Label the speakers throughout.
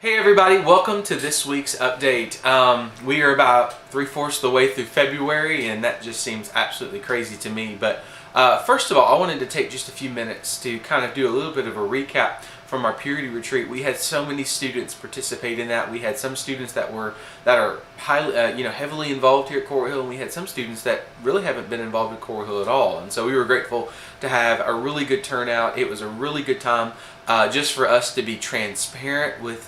Speaker 1: Hey everybody, welcome to this week's update. We are about 3/4 of the way through February, and that just seems absolutely crazy to me. But first of all, I wanted to take just a few minutes to kind of do a little bit of a recap from our Purity Retreat. We had so many students participate in that. We had some students that are highly, heavily involved here at Coral Hill, and we had some students that really haven't been involved in Coral Hill at all. And so we were grateful to have a really good turnout. It was a really good time. Just for us to be transparent with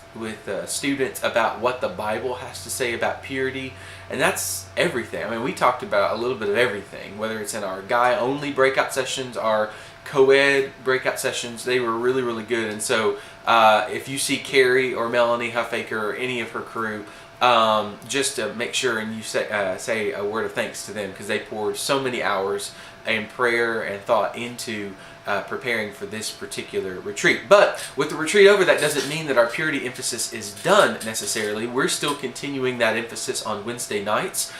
Speaker 1: students about what the Bible has to say about purity, and that's everything. I mean, we talked about a little bit of everything, whether it's in our guy-only breakout sessions, our co-ed breakout sessions. They were really, really good. And so if you see Carrie or Melanie Huffaker or any of her crew, just to make sure and you say a word of thanks to them, because they poured so many hours in prayer and thought into preparing for this particular retreat. But with the retreat over, that doesn't mean that our purity emphasis is done necessarily. We're still continuing that emphasis on Wednesday nights.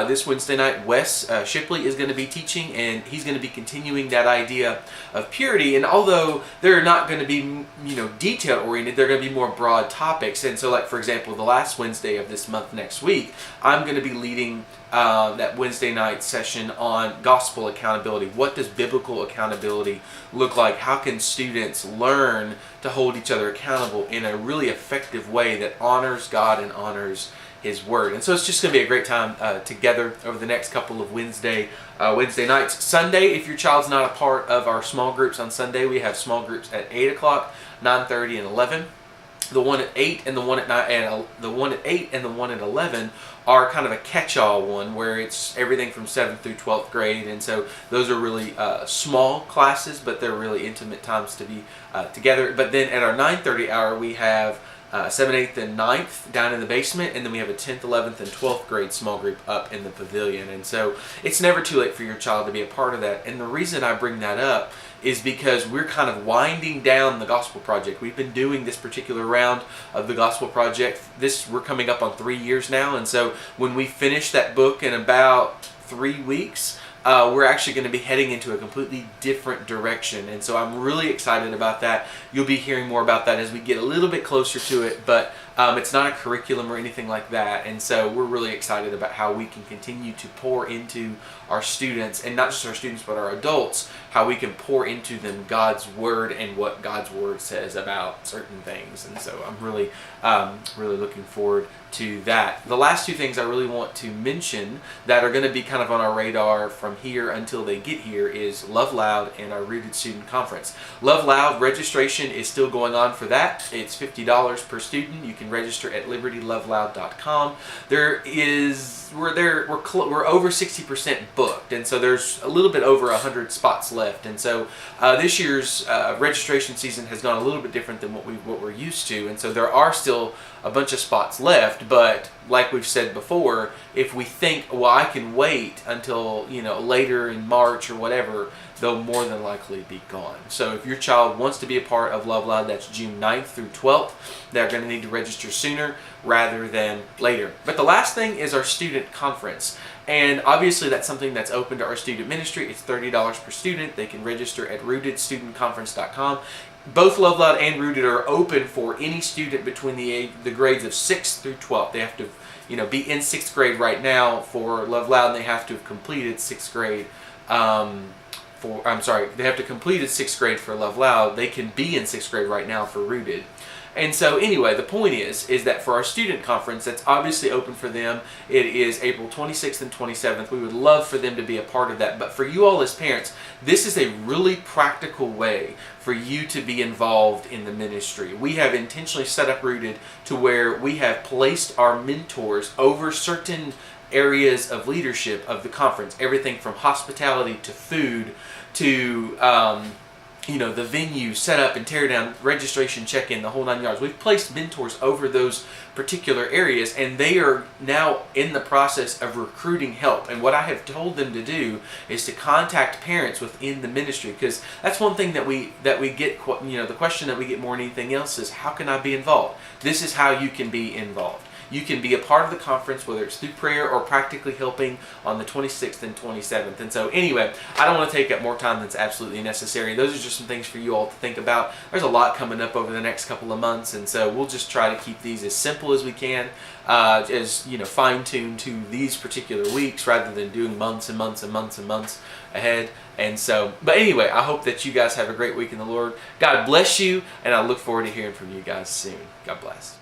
Speaker 1: This Wednesday night, Wes Shipley is going to be teaching, and he's going to be continuing that idea of purity. And although they're not going to be, detail oriented, they're going to be more broad topics. And so, like for example, the last Wednesday of this month next week, I'm going to be leading that Wednesday night session on gospel accountability. What does biblical accountability look like? How can students learn to hold each other accountable in a really effective way that honors God and honors His Word? And so it's just going to be a great time together over the next couple of Wednesday nights. Sunday, if your child's not a part of our small groups on Sunday, we have small groups at 8 o'clock, 9:30, and 11. The one at 8 and the one at 9 and the one at 8 and the one at 11 are kind of a catch-all one where it's everything from 7th through 12th grade, and so those are really small classes, but they're really intimate times to be together. But then at our 9:30 hour, we have 7th, 8th, and 9th down in the basement, and then we have a 10th, 11th, and 12th grade small group up in the pavilion. And so it's never too late for your child to be a part of that. And the reason I bring that up is because we're kind of winding down the Gospel Project. We've been doing this particular round of the Gospel Project. We're coming up on 3 years now, and so when we finish that book in about 3 weeks, we're actually going to be heading into a completely different direction. And so I'm really excited about that. You'll be hearing more about that as we get a little bit closer to it, but it's not a curriculum or anything like that. And so we're really excited about how we can continue to pour into our students, and not just our students, but our adults, how we can pour into them God's Word and what God's Word says about certain things. And so I'm really looking forward to that. The last two things I really want to mention that are going to be kind of on our radar from here until they get here is Love Loud and our Rooted Student Conference. Love Loud registration is still going on for that. It's $50 per student. You can register at libertyloveloud.com. We're over 60% booked, and so there's a little bit over 100 spots left. And so this year's registration season has gone a little bit different than what we're used to, and so there are still a bunch of spots left. But like we've said before, if we think, well, I can wait until later in March or whatever, they'll more than likely be gone. So if your child wants to be a part of Love Loud, that's June 9th through 12th. They're going to need to register sooner rather than later. But the last thing is our student conference. And obviously that's something that's open to our student ministry. It's $30 per student. They can register at rootedstudentconference.com. Both Love Loud and Rooted are open for any student between the grades of 6th through 12th. They have to be in 6th grade right now for Love Loud, and they have to have completed 6th grade they have to complete 6th grade for Love Loud. They can be in 6th grade right now for Rooted. And so anyway, the point is that for our student conference, that's obviously open for them. It is April 26th and 27th. We would love for them to be a part of that. But for you all as parents, this is a really practical way for you to be involved in the ministry. We have intentionally set up Rooted to where we have placed our mentors over certain areas of leadership of the conference. Everything from hospitality to food to the venue, set up and tear down, registration, check-in, the whole 9 yards. We've placed mentors over those particular areas, and they are now in the process of recruiting help. And what I have told them to do is to contact parents within the ministry, because that's one thing that we get, the question that we get more than anything else is, how can I be involved? This is how you can be involved. you can be a part of the conference, whether it's through prayer or practically helping on the 26th and 27th. And so anyway, I don't want to take up more time than's absolutely necessary. Those are just some things for you all to think about. There's a lot coming up over the next couple of months, and so we'll just try to keep these as simple as we can, as fine-tuned to these particular weeks rather than doing months and months and months and months ahead. And so, but anyway, I hope that you guys have a great week in the Lord. God bless you, and I look forward to hearing from you guys soon. God bless.